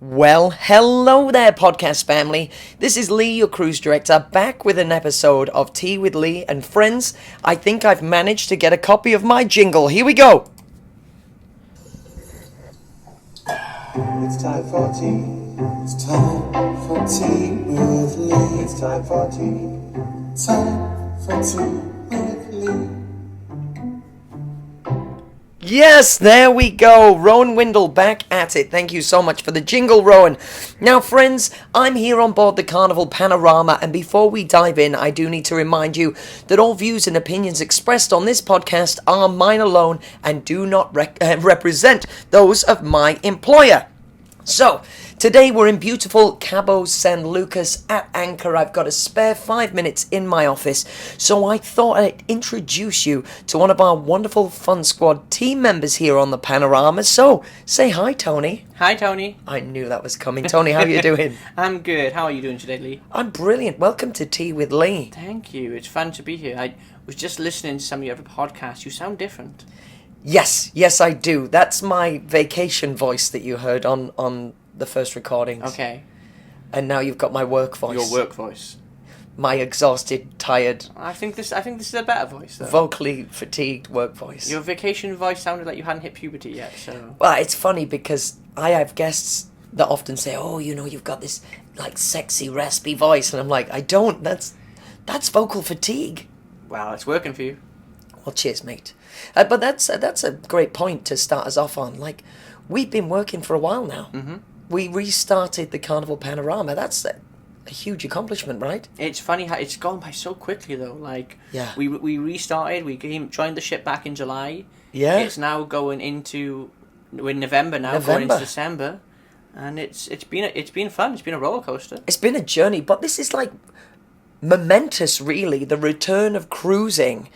Well, hello there, podcast family. This is Lee, your cruise director, back with an episode of Tea with Lee. And friends, I think I've managed to get a copy of my jingle. Here we go. It's time for tea. It's time for tea with Lee. It's time for tea. Time for tea with Lee. Yes, there we go. Rowan Windle back at it. Thank you so much for the jingle, Rowan. Now, friends, I'm here on board the Carnival Panorama, and before we dive in, I do need to remind you that all views and opinions expressed on this podcast are mine alone and do not represent those of my employer. So, today we're in beautiful Cabo San Lucas at anchor. I've got a spare 5 minutes in my office, so I thought I'd introduce you to one of our wonderful Fun Squad team members here on the Panorama. So, say hi, Tony. Hi, Tony. I knew that was coming. Tony, how are you doing? I'm good. How are you doing today, Lee? I'm brilliant. Welcome to Tea with Lee. Thank you. It's fun to be here. I was just listening to some of your other podcasts. You sound different. Yes, I do. That's my vacation voice that you heard on the first recordings. Okay. And now you've got my work voice. Your work voice. My exhausted, tired, I think this is a better voice, though. vocally fatigued work voice. Your vacation voice sounded like you hadn't hit puberty yet, so... Well, it's funny because I have guests that often say, "Oh, you've got this like sexy, raspy voice," and I'm like, "I don't. That's vocal fatigue." Well, it's working for you. Well, cheers, mate. But that's a great point to start us off on. Like, we've been working for a while now. Mm-hmm. We restarted the Carnival Panorama. That's a huge accomplishment, right? It's funny how it's gone by so quickly, though. Like, Yeah. we restarted. We joined the ship back in July. Yeah. It's now going into... We're in November now, going into December. And it's been fun. It's been a roller coaster. It's been a journey, but this is like momentous, really, the return of cruising.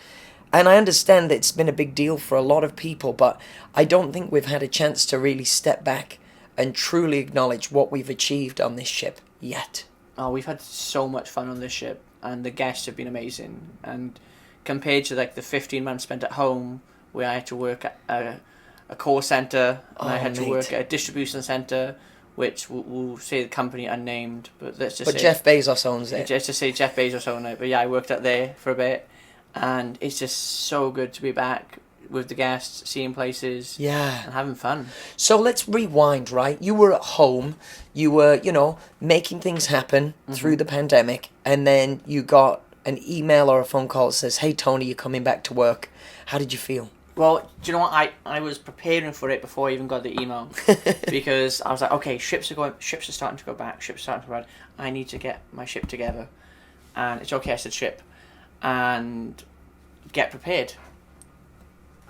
And I understand that it's been a big deal for a lot of people, but I don't think we've had a chance to really step back and truly acknowledge what we've achieved on this ship yet. Oh, we've had so much fun on this ship, and the guests have been amazing. And compared to like the 15 months spent at home, where I had to work at a call centre, and I had to work at a distribution centre, which we'll say the company unnamed, but let's just say... But Jeff Bezos owns it. Just to say Jeff Bezos owned it, but yeah, I worked out there for a bit, and it's just so good to be back with the guests, seeing places, Yeah. and having fun. So let's rewind, right? You were at home, you were, making things happen through the pandemic, and then you got an email or a phone call that says, "Hey, Tony, you're coming back to work." How did you feel? Well, do you know what? I was preparing for it before I even got the email, because I was like, okay, ships are starting to go back, ships are starting to run. I need to get my ship together, and it's okay. I said ship, and get prepared.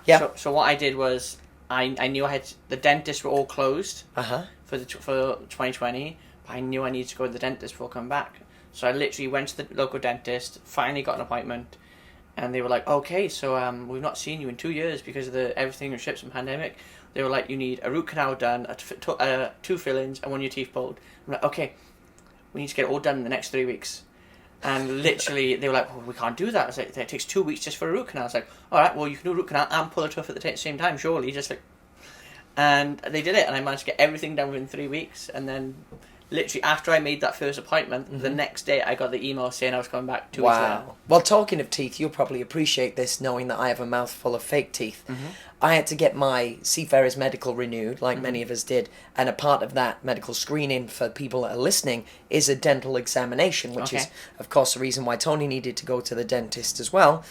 Yeah. So what I did was I knew I had the dentists were all closed for 2020, but I knew I needed to go to the dentist before coming back. So I literally went to the local dentist, finally got an appointment. And they were like, okay, so we've not seen you in 2 years because of everything with ships and pandemic. They were like, you need a root canal done, two fillings, and 1 of your teeth pulled. I'm like, okay, we need to get it all done in the next 3 weeks. And literally, they were like, well, we can't do that. I was like, it takes 2 weeks just for a root canal. I was like, all right, well, you can do a root canal and pull a tooth at the same time, surely. And they did it, and I managed to get everything done within 3 weeks. And then... literally, after I made that first appointment, the next day I got the email saying I was coming back 2 weeks later. Well, talking of teeth, you'll probably appreciate this knowing that I have a mouthful of fake teeth. I had to get my Seafarer's medical renewed, like many of us did, and a part of that medical screening for people that are listening is a dental examination, which is, of course, the reason why Tony needed to go to the dentist as well.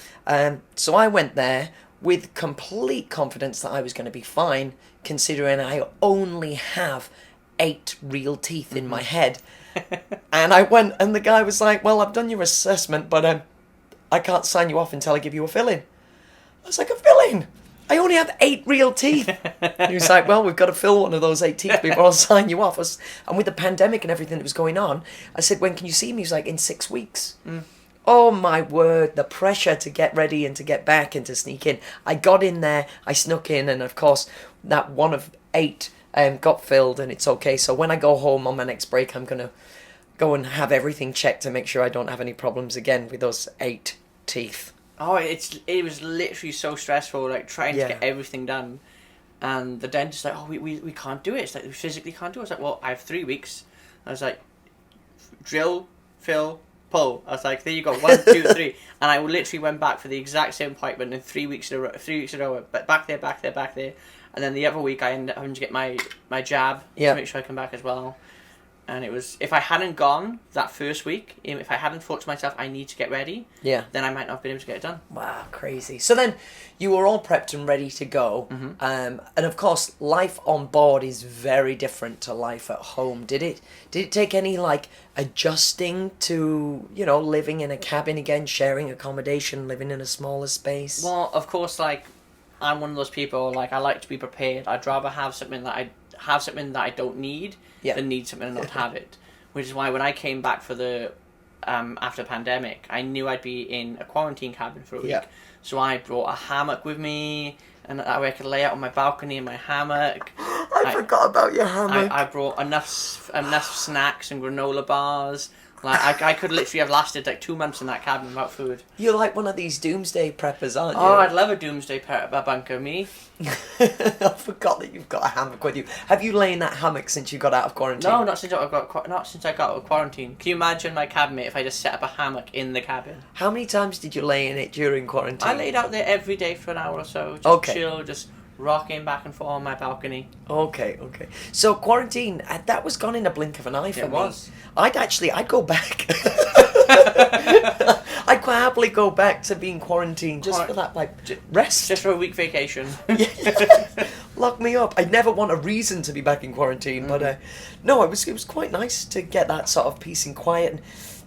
So I went there with complete confidence that I was going to be fine, considering I only have 8 real teeth in my head. And I went, and the guy was like, "Well, I've done your assessment, but I can't sign you off until I give you a filling." I was like, "A filling? I only have 8 real teeth." He was like, "Well, we've got to fill one of those 8 teeth before I'll sign you off." And with the pandemic and everything that was going on, I said, "When can you see me?" He was like, "In 6 weeks." Oh my word, the pressure to get ready and to get back and to sneak in. I got in there, I snuck in, and of course, that one of 8 got filled, and it's okay. So when I go home on my next break, I'm going to go and have everything checked to make sure I don't have any problems again with those 8 teeth. Oh, it was literally so stressful, like trying to get everything done. And the dentist like, oh, we can't do it. It's like, we physically can't do it. I was like, well, I have 3 weeks. I was like, drill, fill, pull. I was like, there you go, 1, 2, 3. And I literally went back for the exact same appointment in 3 weeks in a row. 3 weeks in a row, but back there. And then the other week I ended up having to get my jab to make sure I come back as well. And it was, if I hadn't gone that first week, if I hadn't thought to myself, I need to get ready, then I might not have been able to get it done. Wow, crazy. So then you were all prepped and ready to go. And of course, life on board is very different to life at home. Did it take any like adjusting to, living in a cabin again, sharing accommodation, living in a smaller space? Well, of course, like, I'm one of those people, like, I like to be prepared. I'd rather have something that I don't need than need something and not have it. Which is why when I came back for the after the pandemic, I knew I'd be in a quarantine cabin for a week. So I brought a hammock with me, and that way I could lay out on my balcony in my hammock. I forgot about your hammock. I brought enough snacks and granola bars. Like, I could literally have lasted like 2 months in that cabin without food. You're like one of these doomsday preppers, aren't you? Oh, I'd love a doomsday bunker, me. I forgot that you've got a hammock with you. Have you lain in that hammock since you got out of quarantine? No, not since I got out of quarantine. Can you imagine my cabinmate if I just set up a hammock in the cabin? How many times did you lay in it during quarantine? I laid out there every day for an hour or so. Just chill, just rocking back and forth on my balcony. Okay. So quarantine, that was gone in a blink of an eye for me. It was. I'd go back. I'd quite happily go back to being quarantined just for that, like, rest. Just for a week vacation. Lock me up. I'd never want a reason to be back in quarantine, but no, it was quite nice to get that sort of peace and quiet and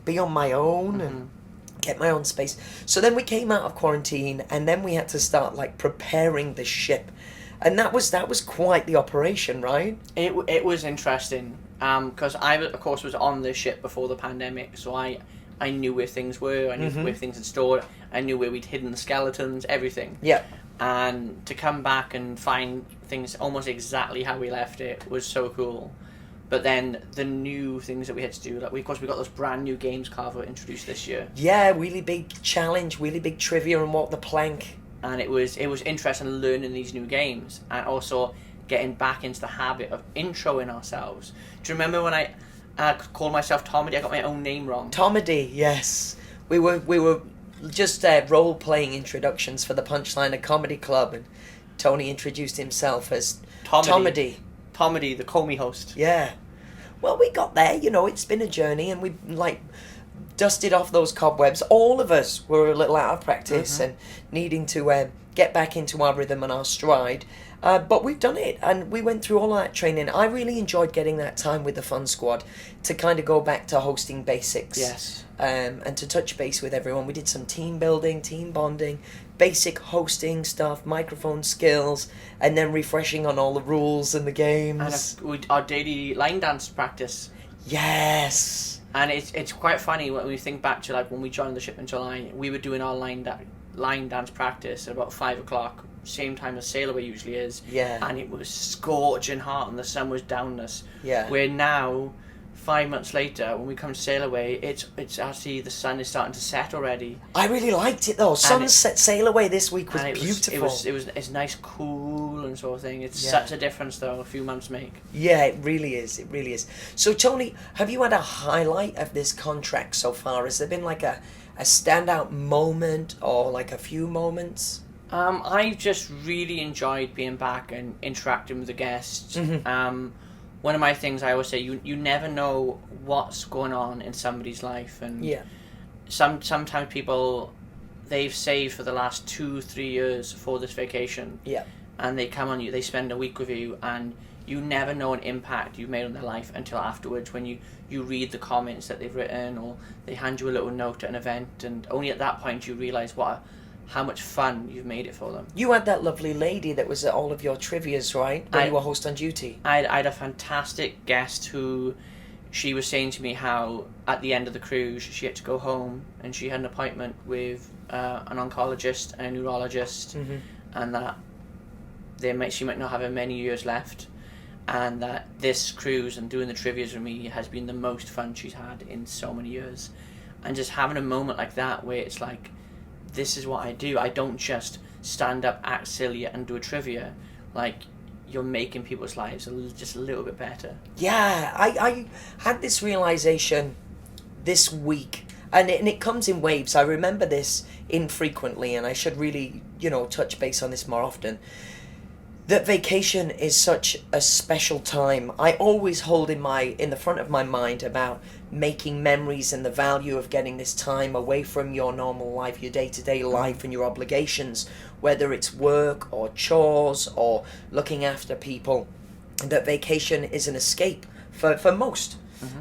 be on my own and get my own space. So then we came out of quarantine, and then we had to start like preparing the ship, and that was quite the operation, right? It was interesting because I of course was on the ship before the pandemic, so I knew where things were, I knew where things had stored, I knew where we'd hidden the skeletons, everything. Yeah. And to come back and find things almost exactly how we left it was so cool. But then the new things that we had to do, like we got those brand new games Carver introduced this year. Yeah, really big challenge, really big trivia and walk the plank. And it was interesting learning these new games and also getting back into the habit of introing ourselves. Do you remember when I called myself Tomedy? I got my own name wrong. Tomedy, yes. We were just role playing introductions for the Punchline, a comedy club, and Tony introduced himself as Tomedy. Tomedy, the Comey host. Yeah. Well, we got there, it's been a journey, and we, dusted off those cobwebs. All of us were a little out of practice and needing to get back into our rhythm and our stride. But we've done it, and we went through all that training. I really enjoyed getting that time with the Fun Squad to kind of go back to hosting basics. Yes. And to touch base with everyone. We did some team building, team bonding, basic hosting stuff, microphone skills, and then refreshing on all the rules and the games. And our daily line dance practice. Yes. And it's quite funny when we think back to like when we joined the ship in July, we were doing our line dance practice at about 5 o'clock, same time as Sail Away usually is. Yeah. And it was scorching hot and the sun was down us. Yeah. Where now, 5 months later, when we come to Sail Away, it's actually the sun is starting to set already. I really liked it though. Sunset Sail Away this week was beautiful. It's nice, cool and sort of thing. It's such a difference though a few months make. Yeah, it really is. It really is. So Tony, have you had a highlight of this contract so far? Has there been like a standout moment or like a few moments? I've just really enjoyed being back and interacting with the guests. One of my things I always say, you never know what's going on in somebody's life, and sometimes people, they've saved for the last 2-3 years for this vacation, and they come on you, they spend a week with you, and you never know an impact you've made on their life until afterwards when you read the comments that they've written, or they hand you a little note at an event, and only at that point you realise how much fun you've made it for them. You had that lovely lady that was at all of your trivias, right? When you were host on duty. I had a fantastic guest who, she was saying to me how at the end of the cruise she had to go home and she had an appointment with an oncologist and a neurologist, and that she might not have many years left, and that this cruise and doing the trivias with me has been the most fun she's had in so many years. And just having a moment like that where it's like, this is what I do. I don't just stand up, act silly and do a trivia. Like, you're making people's lives just a little bit better. Yeah, I had this realization this week, and it comes in waves. I remember this infrequently, and I should really, touch base on this more often. That vacation is such a special time. I always hold in the front of my mind about making memories and the value of getting this time away from your normal life, your day-to-day life and your obligations, whether it's work or chores or looking after people. That vacation is an escape for most.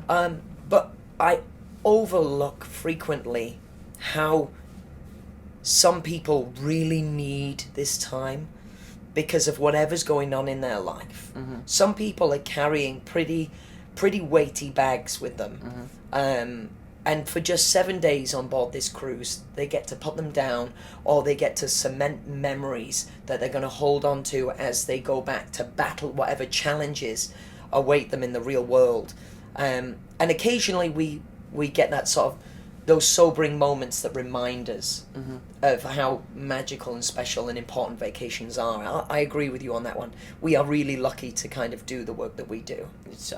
But I overlook frequently how some people really need this time because of whatever's going on in their life. Some people are carrying pretty weighty bags with them. And for just 7 days on board this cruise, they get to put them down, or they get to cement memories that they're going to hold on to as they go back to battle whatever challenges await them in the real world. And occasionally we get that sort of those sobering moments that remind us of how magical and special and important vacations are. I agree with you on that one. We are really lucky to kind of do the work that we do.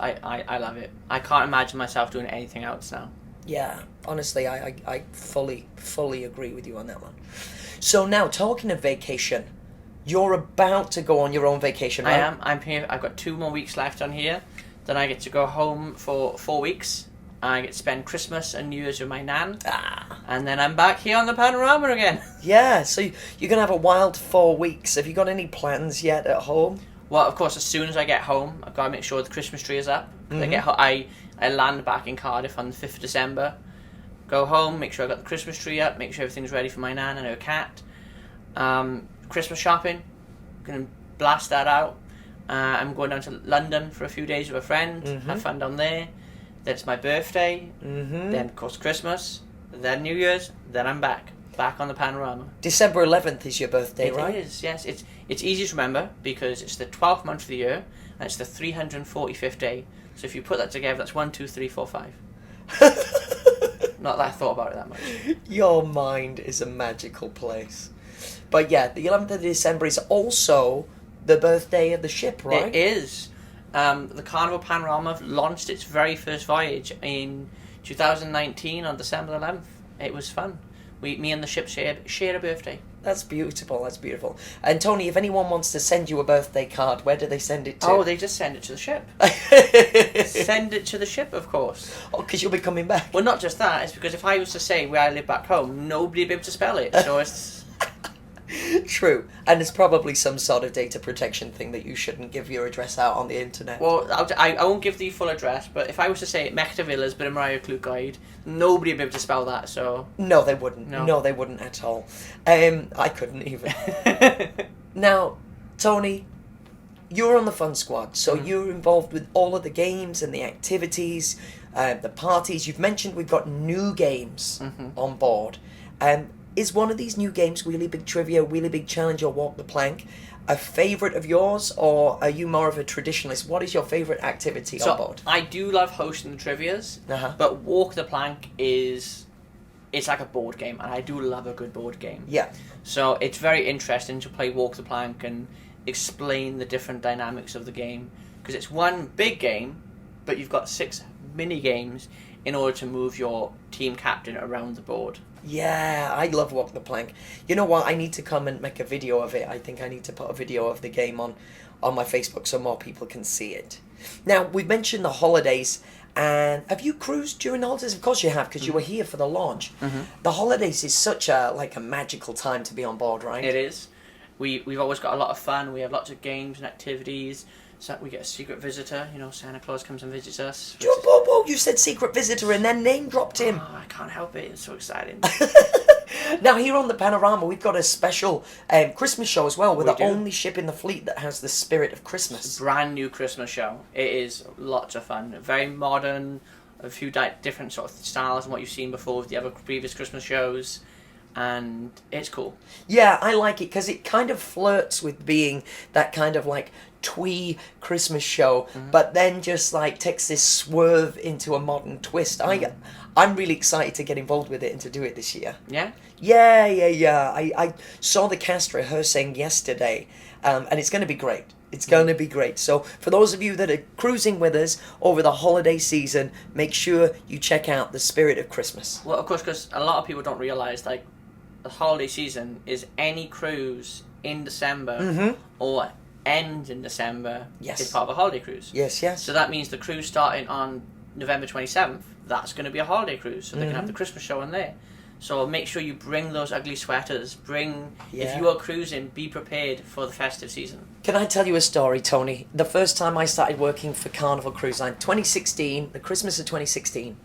I love it. I can't imagine myself doing anything else now. Yeah, honestly, I fully agree with you on that one. So now, talking of vacation, you're about to go on your own vacation, right? I am. I'm here. I've got 2 more weeks left on here. Then I get to go home for 4 weeks. I get to spend Christmas and New Year's with my nan. And then I'm back here on the Panorama again. Yeah, so you're going to have a wild 4 weeks. Have you got any plans yet at home? Well, of course, as soon as I get home, I've got to make sure the Christmas tree is up. I land back in Cardiff on the 5th of December. Go home, make sure I got the Christmas tree up, make sure everything's ready for my nan and her cat. Christmas shopping, going to blast that out. I'm going down to London for a few days with a friend, have fun down there. Then it's my birthday, then of course Christmas, then New Year's, then I'm back on the Panorama. December 11th is your birthday, right? It is, yes. It's easy to remember because it's the 12th month of the year and it's the 345th day. So if you put that together, that's 1, 2, 3, 4, 5. Not that I thought about it that much. Your mind is a magical place. But yeah, the 11th of December is also the birthday of the ship, right? It is. The Carnival Panorama launched its very first voyage in 2019 on December 11th. It was fun. Me and the ship shared a birthday. That's beautiful, that's beautiful. And Tony, if anyone wants to send you a birthday card, where do they send it to? Oh, they just send it to the ship. Send it to the ship, of course. Oh, because you'll be coming back. Well, not just that. It's because if I was to say where I live back home, nobody would be able to spell it. So it's... True. And it's probably some sort of data protection thing that you shouldn't give your address out on the internet. Well, I won't give the full address, but if I was to say Mechta Villas, but Mariah Clwyd, nobody would be able to spell that, so... No, they wouldn't. No, they wouldn't at all. I couldn't even. Now, Tony, you're on the Fun Squad, so you're involved with all of the games and the activities, the parties. You've mentioned we've got new games on board. Is one of these new games, Wheelie Big Trivia, Wheelie Big Challenge, or Walk the Plank, a favourite of yours, or are you more of a traditionalist? What is your favourite activity on board? I do love hosting the trivias, but Walk the Plank it's like a board game, and I do love a good board game. Yeah. So it's very interesting to play Walk the Plank and explain the different dynamics of the game, because it's one big game, but you've got 6 mini games in order to move your team captain around the board. Yeah, I love Walk the Plank. You know what? I need to come and make a video of it. I think I need to put a video of the game on my Facebook so more people can see it. Now, we've mentioned the holidays, and have you cruised during the holidays? Of course you have, because you were here for the launch. The holidays is such a magical time to be on board, right? It is. We've always got a lot of fun. We have lots of games and activities. So we get a secret visitor. Santa Claus comes and visits us. Whoa, you said secret visitor and then name dropped him. Oh, I can't help it. It's so exciting. Now, here on the Panorama, we've got a special Christmas show as well. We're the only ship in the fleet that has the spirit of Christmas. It's a brand new Christmas show. It is lots of fun. Very modern, a few different sort of styles than what you've seen before with the other previous Christmas shows. And it's cool. Yeah, I like it because it kind of flirts with being that kind of twee Christmas show, but then just takes this swerve into a modern twist. I'm really excited to get involved with it and to do it this year. Yeah? Yeah. I saw the cast rehearsing yesterday, and it's going to be great. It's going to be great. So for those of you that are cruising with us over the holiday season, make sure you check out The Spirit of Christmas. Well, of course, because a lot of people don't realise, like, the holiday season is any cruise in December or end in December is part of a holiday cruise. Yes, yes. So that means the cruise starting on November 27th, that's going to be a holiday cruise. So they can have the Christmas show in there. So make sure you bring those ugly sweaters. If you are cruising, be prepared for the festive season. Can I tell you a story, Tony? The first time I started working for Carnival Cruise Line, 2016, the Christmas of 2016,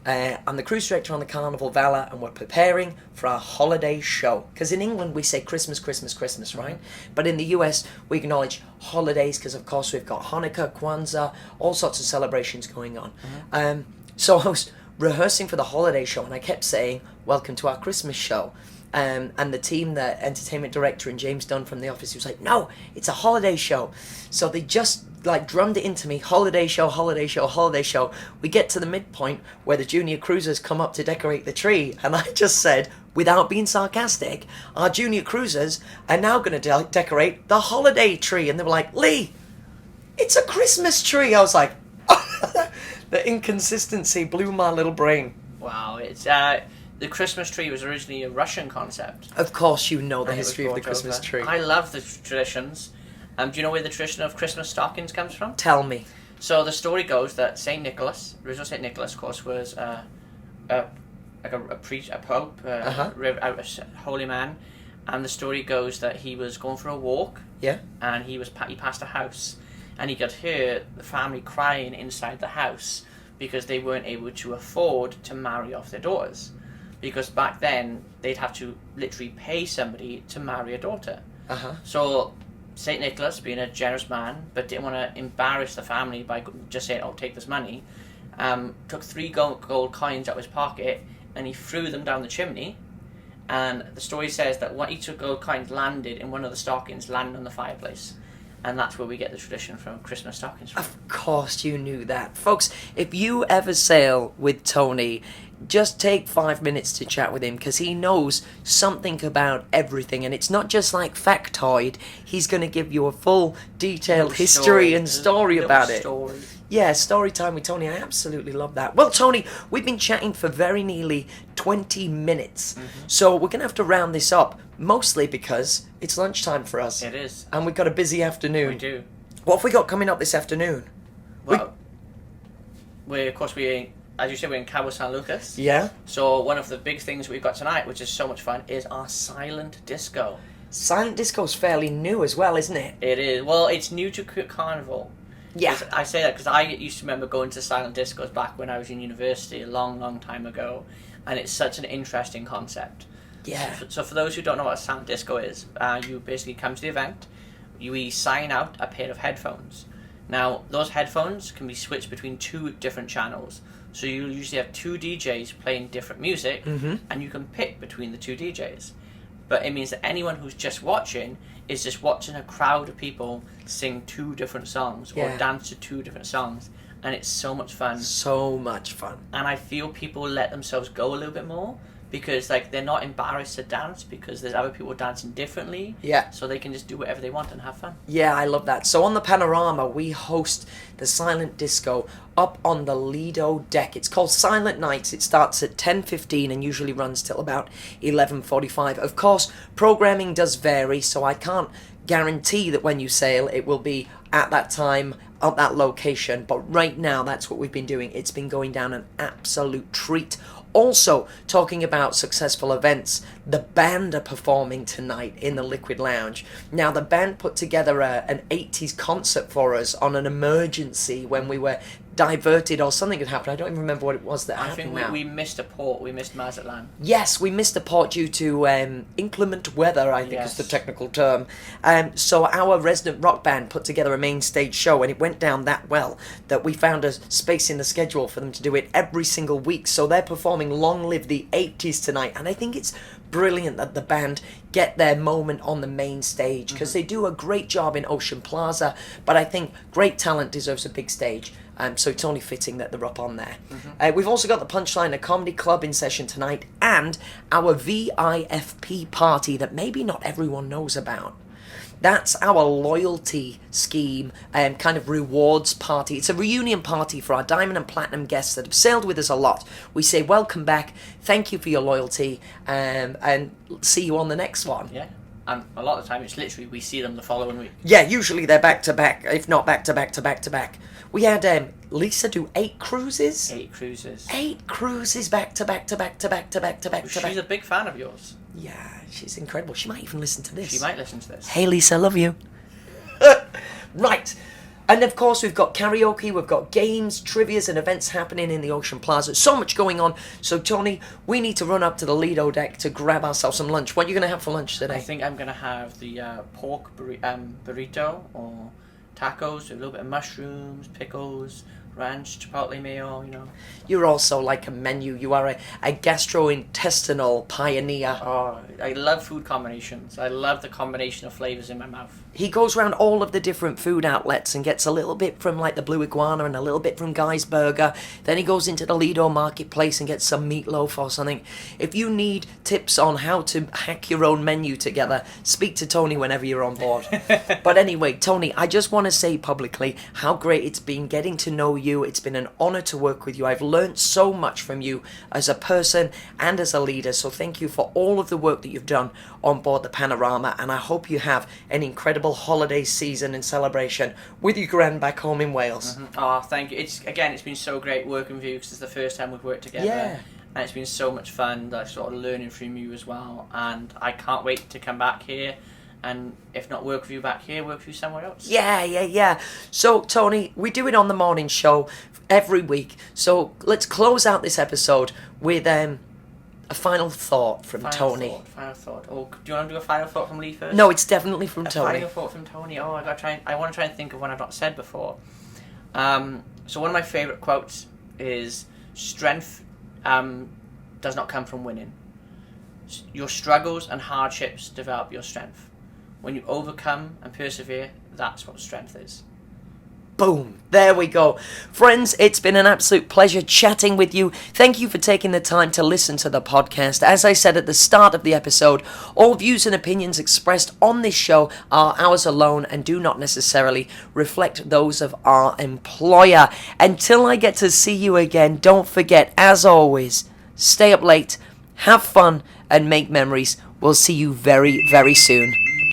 I'm the cruise director on the Carnival Valor, and we're preparing for our holiday show. Because in England we say Christmas, Christmas, Christmas, right? But in the US we acknowledge holidays because, of course, we've got Hanukkah, Kwanzaa, all sorts of celebrations going on. So I was rehearsing for the holiday show, and I kept saying, "Welcome to our Christmas show." And the team, the entertainment director and James Dunn from the office, he was like, "No, it's a holiday show." So they just like drummed it into me, holiday show, holiday show, holiday show. We get to the midpoint where the junior cruisers come up to decorate the tree, and I just said, without being sarcastic, our junior cruisers are now going to decorate the holiday tree. And they were like, "Lee, it's a Christmas tree." I was like, the inconsistency blew my little brain. Wow, it's the Christmas tree was originally a Russian concept. Of course you know the history of the Christmas tree. I love the traditions. Do you know where the tradition of Christmas stockings comes from? Tell me. So the story goes that Saint Nicholas, original Saint Nicholas, of course, was a pope, a holy man, and the story goes that he was going for a walk. Yeah. And he passed a house, and he could hear the family crying inside the house because they weren't able to afford to marry off their daughters. Because back then, they'd have to literally pay somebody to marry a daughter. So St. Nicholas, being a generous man, but didn't want to embarrass the family by just saying, "Oh, take this money," took 3 gold coins out of his pocket, and he threw them down the chimney. And the story says that each of the gold coins landed in one of the stockings, landed on the fireplace. And that's where we get the tradition from Christmas stockings from. Of course you knew that. Folks, if you ever sail with Tony, just take 5 minutes to chat with him, because he knows something about everything, and it's not just like factoid. He's going to give you a full detailed history and story about it. Yeah, story time with Tony. I absolutely love that. Well, Tony, we've been chatting for very nearly 20 minutes. So we're going to have to round this up, mostly because it's lunchtime for us. It is. And we've got a busy afternoon. We do. What have we got coming up this afternoon? Well, as you said, we're in Cabo San Lucas. Yeah. So one of the big things we've got tonight, which is so much fun, is our silent disco. Silent disco's fairly new as well, isn't it? It is. Well, it's new to Carnival. Yeah. I say that because I used to remember going to silent discos back when I was in university a long, long time ago, and it's such an interesting concept. Yeah. So for those who don't know what a silent disco is, you basically come to the event, we sign out a pair of headphones. Now, those headphones can be switched between 2 different channels. So you usually have 2 DJs playing different music, and you can pick between the 2 DJs. But it means that anyone who's just watching is just watching a crowd of people sing 2 different songs or dance to 2 different songs. And it's so much fun. So much fun. And I feel people let themselves go a little bit more because they're not embarrassed to dance because there's other people dancing differently. Yeah. So they can just do whatever they want and have fun. Yeah, I love that. So on the Panorama, we host the silent disco up on the Lido deck. It's called Silent Nights. It starts at 10:15 and usually runs till about 11:45. Of course, programming does vary, so I can't guarantee that when you sail it will be at that time, at that location. But right now, that's what we've been doing. It's been going down an absolute treat. Also, talking about successful events, the band are performing tonight in the Liquid Lounge. Now, the band put together an 80s concert for us on an emergency when we were diverted or something had happened. I don't even remember what it was that happened. I think we missed a port. We missed Mazatlan. Yes, we missed a port due to inclement weather, I think is the technical term. So our resident rock band put together a main stage show, and it went down that well that we found a space in the schedule for them to do it every single week. So they're performing Long Live the 80s tonight, and I think it's brilliant that the band get their moment on the main stage because they do a great job in Ocean Plaza, but I think great talent deserves a big stage. So it's only fitting that they're up on there. We've also got the Punchline, a comedy club in session tonight, and our VIFP party that maybe not everyone knows about. That's our loyalty scheme and kind of rewards party. It's a reunion party for our Diamond and Platinum guests that have sailed with us a lot. We say welcome back, thank you for your loyalty, and see you on the next one. Yeah. And a lot of the time, it's literally we see them the following week. Yeah, usually they're back to back, if not back to back to back to back. We had Lisa do 8 cruises. 8 cruises. 8 cruises back to back to back to back to back to back to back. She's a big fan of yours. Yeah, she's incredible. She might even listen to this. She might listen to this. Hey Lisa, love you. Right. And of course we've got karaoke, we've got games, trivias and events happening in the Ocean Plaza. So much going on. So Tony, we need to run up to the Lido deck to grab ourselves some lunch. What are you going to have for lunch today? I think I'm going to have the pork burrito or tacos with a little bit of mushrooms, pickles, ranch, chipotle mayo, you know. You're also like a menu. You are a gastrointestinal pioneer. Oh, I love food combinations. I love the combination of flavours in my mouth. He goes around all of the different food outlets and gets a little bit from like the Blue Iguana and a little bit from Guy's Burger. Then he goes into the Lido Marketplace and gets some meatloaf or something. If you need tips on how to hack your own menu together, speak to Tony whenever you're on board. But anyway, Tony, I just want to say publicly how great it's been getting to know you. It's been an honour to work with you. I've learned so much from you as a person and as a leader. So thank you for all of the work that you've done on board the Panorama. And I hope you have an incredible holiday season and celebration with your grand back home in Wales. Mm-hmm. Oh, thank you. It's been so great working with you because it's the first time we've worked together. Yeah. And it's been so much fun, like, sort of learning from you as well. And I can't wait to come back here. And if not work with you back here, work with you somewhere else. Yeah. So, Tony, we do it on the morning show every week. So let's close out this episode with a final thought from Tony. Final thought. Oh, do you want to do a final thought from Lee first? No, it's definitely from Tony. Final thought from Tony. Oh, I want to try and think of one I've not said before. So one of my favourite quotes is, "Strength does not come from winning. Your struggles and hardships develop your strength. When you overcome and persevere, that's what strength is." Boom. There we go. Friends, it's been an absolute pleasure chatting with you. Thank you for taking the time to listen to the podcast. As I said at the start of the episode, all views and opinions expressed on this show are ours alone and do not necessarily reflect those of our employer. Until I get to see you again, don't forget, as always, stay up late, have fun, and make memories. We'll see you very, very soon.